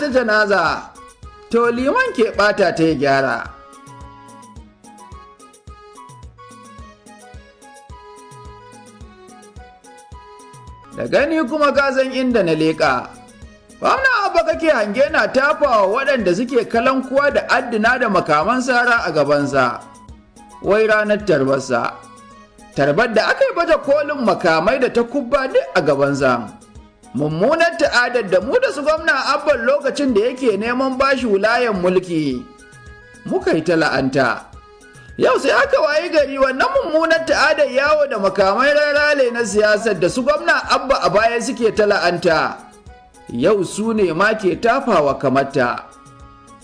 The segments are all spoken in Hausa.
wata janaza, to liman ke ɓata ta ya gyara. Da gani kuma ka san inda na leƙa. Gwamna Abba kake hange na tafawa waɗanda suke kalankuwa da addina da makaman sara a gabansa. Wai ranar tarbarsa. Tarbar da aka yi baje kolin makamai da ta kubba duk a gabansa. Mummunar ta'adar da mu da su gwamna Abban lokacin da yake neman bashi wulayen mulki. Muka yi ta la'anta. Yau sai aka wayi gari wannan mummunar ta'adar yawo da makamai rarale na siyasar da su gwamna Abba a baya suke ta la'anta. Yau su ne ma ke tafawa kamata.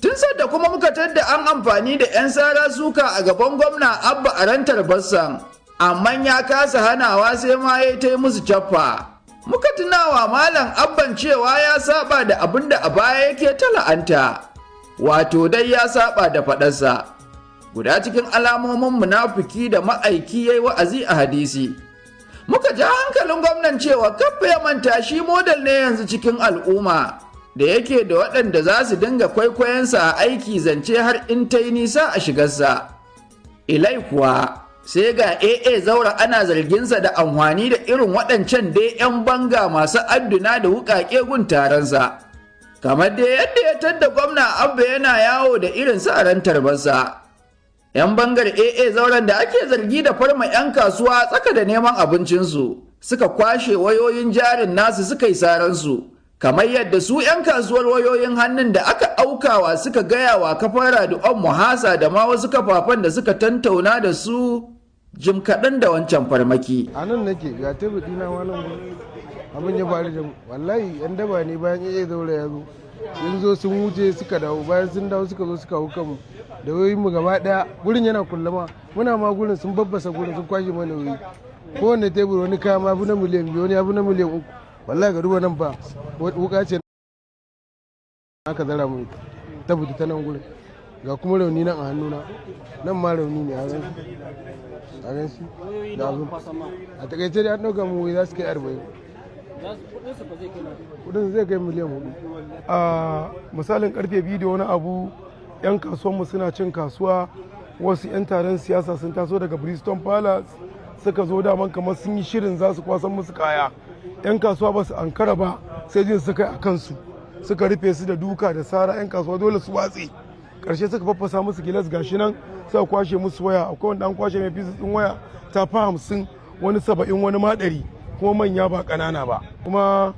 Tun sadda kuma muka tadda an amfani da 'yan sara suka a gaban gwamna Abba a rantar bassan, amma ya kasa hanawa sai ma ya ta yi musu caffa. Muka tunawa Malam Abban cewa ya saba da abin da a baya yake ta la'anta, wato dai ya saba da faɗarsa. Guda cikin alamomin munafiki da ma'aiki ya yi wa'azi a hadisi. Muka ja hankalin gwamnan cewa kafa ya manta shi model ne yanzu cikin al'umma da yake da waɗanda za su dinga kwaikwayonsa a aiki zance har in ta yi nisa a shigarsa. Ilai kuwa sai ga AA Zaura ana zarginsa da amfani da irin waɗancan dai 'yan banga masu adduna da wuƙaƙe gun taronsa. Kamar dai yadda ya tadda gwamna Abba yana yawo da irin sa a ran tarbarsa. 'Yan bangar AA Zauren da ake zargi da farma 'yan kasuwa tsaka da neman abincinsu suka kwashe wayoyin jarin nasu suka yi saransu, kamar yadda su 'yan kasuwar wayoyin hannun da aka aukawa suka gaya wa kafar Radu'an Muhasa da ma wasu kafafen da suka tantauna da su jim kaɗan da wancan farmaki. A nan nake ga tebur ɗina wannan abin ya faru da mu, wallahi 'yan daba ne bayan AA Zaure ya zo. Sun zo sun wuce suka dawo, bayan sun dawo suka zo suka hau kanmu da wayoyin mu gaba daya, gurin yana kullama, muna ma gurin sun babbasa gurin sun kwashe mana wayoyi. Kowanne tebur wani kaya ma abu na miliyan 2, wani abu na miliyan 3. Wallahi ga duba nan ba wuka ce aka zara mu ta fita ta nan gurin, ga kuma rauni nan a hannuna, nan ma rauni ne a gan shi da abin. A takaice dai an ɗauka mu za su kai 40. Kudin zai kai miliyan 4. A misalin karfe 2 da wani abu, 'yan kasuwanmu suna cin kasuwa, wasu 'yan taron siyasa sun taso daga Bristol Palace suka zo daman kamar sun yi shirin za su kwasan musu kaya. 'Yan kasuwa ba su ankara ba sai jin suka yi a kansu, suka rufe su da duka da sara. 'yan kasuwa dole su watse, karshe suka faffasa musu gilas gashi nan, suka kwashe musu waya. Akwai wanda an kwashe mai fisis din waya ta fa 50, wani 70, wani ma 100, kuma manya ba ƙanana ba. Kuma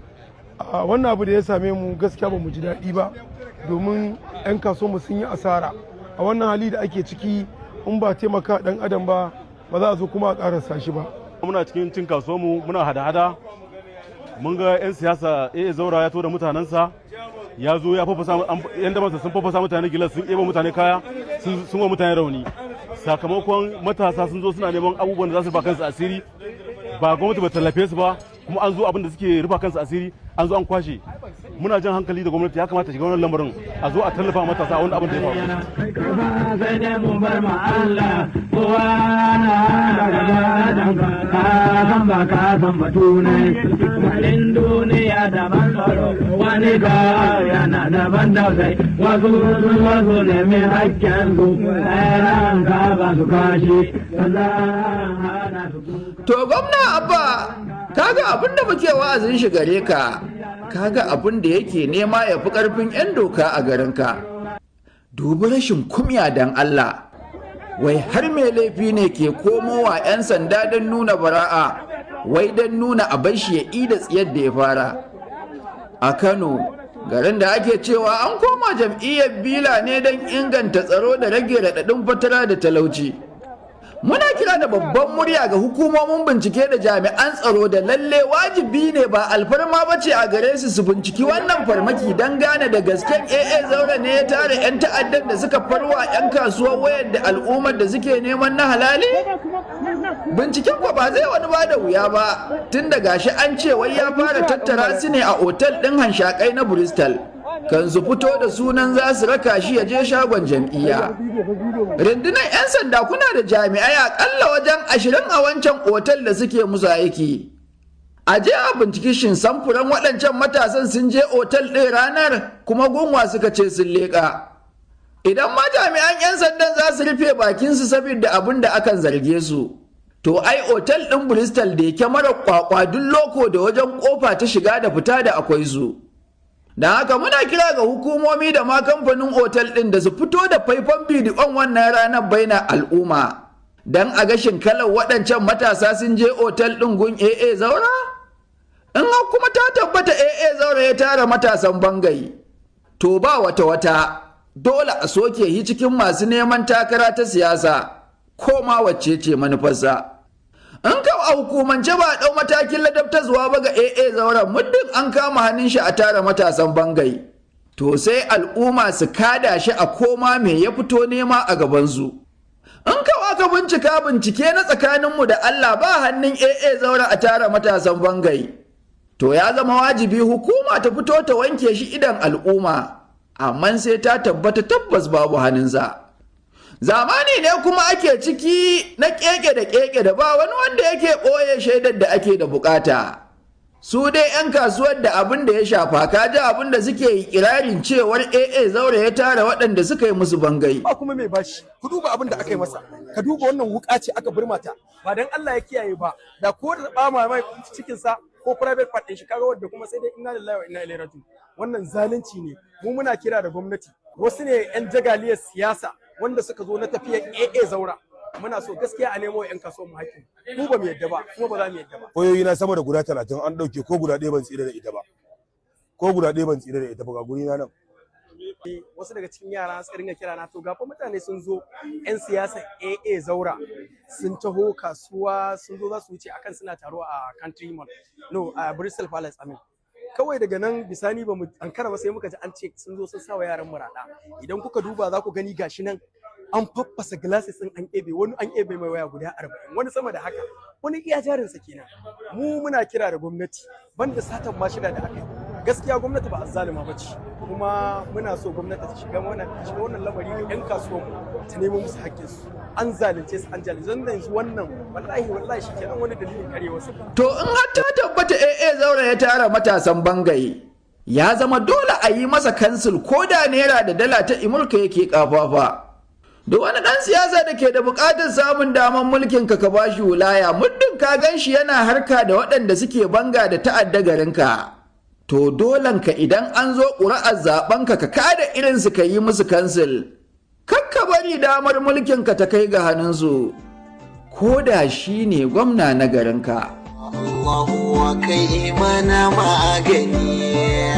wannan abu da ya same mu gaskiya ba mu ji daɗi ba, domin 'yan kasuwanmu sun yi asara a wannan hali da ake ciki. In ba taimaka ɗan adam ba, ba za a zo kuma a ƙarasa shi ba. Muna cikin cin kasuwanmu muna hada-hada, mun ga 'yan siyasa AA Zaura ya to da mutanensa, ya zo ya fafasa 'yan damansa sun fafasa mutane gilas, sun eba mutane kaya, sun wa mutane rauni. Sakamakon matasa sun zo suna neman abubuwan da za su rufa kansu asiri, ba gwamnati ba tallafe su ba, kuma an zo abin da suke rufa kansu asiri an zo an kwashe. Muna jan hankali da gwamnati ya kamata shiga wannan lamarin, a zo a tallafa matasa a wani abin da ya faru. To gwamna Abba, kaga abin da muke wa'azin shi gare ka, kaga abin da yake nema ya fi ƙarfin 'yan doka a garinka. Dubi rashin kumya don Allah, wai har mai laifi ne ke komowa 'yan sanda don nuna bara'a, wai don nuna a bar shi ya ida tsiyar da ya fara. A Kano, garin da ake cewa an koma jam'iyyar Bila ne don inganta tsaro da rage raɗaɗin fatara da talauci. Muna kira da babban murya ga hukumomin bincike da jami'an tsaro da lalle wajibi ne ba alfarma ba ce a gare su binciki wannan farmaki don gane da gasken AA Zaure ne ya tara 'yan ta'addan da suka farwa 'yan kasuwar wayar da al'ummar da suke neman na halali? Binciken kwa ba zai wani ba da wuya ba, tun da gashi an ce wai ya fara tattara su ne a otal ɗin hanshakai na Bristol. Kan su fito da sunan za su raka shi ya je shagon jam'iyya. Rundunar 'yan sanda kuna da jami'ai akalla wajen 20 a wancan otal da suke musu aiki. A je a binciki shin samfuran waɗancan matasan sun je otal ɗin ranar kuma gunwa suka ce sun leƙa. Idan ma jami'an 'yan sandan za su rufe bakinsu saboda abin da akan zarge su, to ai otal ɗin Bristol da yake mara kwakwa duk loko da wajen ƙofa ta shiga da fita da akwai su. Don haka muna kira ga hukumomi da ma kamfanin otal ɗin da su fito da faifan bidiyon wannan ranar baina al'umma. Don a ga shinkalar waɗancan matasa sun je otal ɗin gun AA Zaura? In kuma ta tabbata AA Zaura ya tara matasan bangai, to ba wata dole a soke yi cikin masu neman takara ta siyasa ko ma wacce ce manufarsa. In kawo a hukumance ba a ɗau matakin ladabtarwa ba ga AA Zaura muddin an kama hannun shi a tara matasan bangai, to sai al'umma su kada shi a koma me ya fito nema a gabansu. In kawo aka bincike na tsakaninmu da Allah ba hannun AA Zaura a tara matasan bangai, to ya zama wajibi hukuma ta fito ta wanke shi idan al'umma, amma sai ta tabbata tabbas babu hannunsa. Zamani ne kuma ake ciki na keke da ba wani wanda yake ɓoye shaidar da ake da bukata. Su dai 'yan kasuwar da abin da ya shafa kaji abin da suke yi kirarin cewar AA Zaura ya tara waɗanda suka yi musu bangai. Ba kuma mai bashi, ku duba abin da aka yi masa, ka duba wannan wuka ce aka burmata, ba dan Allah ya kiyaye ba, da ko da ba mai cikinsa ko private part ɗin shi kaga wanda kuma sai dai inna lillahi wa inna ilaihi raji'un. Wannan zalunci ne, mu muna kira da gwamnati, wasu ne 'yan jagaliyar siyasa wanda suka zo na tafiyar AA Zaura. Muna so gaskiya a nemo 'yan kasuwar mu hakki. Mu ba mu yadda ba, kuma ba za mu yadda ba. Koyoyi na sama da guda 30 an dauke ko guda ɗaya ban tsira da ita ba. Ko guda ɗaya ban tsira da ita ba ga guri na nan. Wasu daga cikin yara suka ringa kira na to ga fa mutane sun zo 'yan siyasa AA Zaura sun taho kasuwa sun zo za su wuce akan suna taro a Country Mall. No, a Bristol Palace amin. Kawai daga nan bisani ba mu ankara ba sai muka ji an ce sun zo sun sawa yaran mu rada. Idan kuka duba za ku gani gashi nan an faffasa glasses din an ebe, wani an ebe mai waya guda 40, wani sama da haka, wani iya jarinsa kenan. Mu muna kira da gwamnati banda satan mashina da aka yi, gaskiya gwamnati ba azzalima ba ce, kuma muna so gwamnati ta shiga wannan lamari da 'yan kasuwan ta nemo musu haƙƙinsu. An zalunce su, an zalunce zan yanzu wannan wallahi shi kenan wani dalilin karewa su. To in har ta tabbata AA Zaura ya tara matasan bangaye, ya zama dole a yi masa kansil ko da naira da dala ta Imurka yake kafafa. Duk wani ɗan siyasa da ke da buƙatar samun damar mulkin ka bashi wulaya, muddin ka gan shi yana harka da waɗanda suke banga da ta'adda garinka. To dolanka idan an zo ƙuri'ar zaɓenka ka kada irinsu ka yi musu kansil. Kakka bari damar mulkinka ta kai ga hannunsu, ko da shi ne gwamna na garinka. Allahu wa kai mana magani,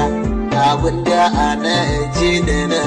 abinda ana ji da na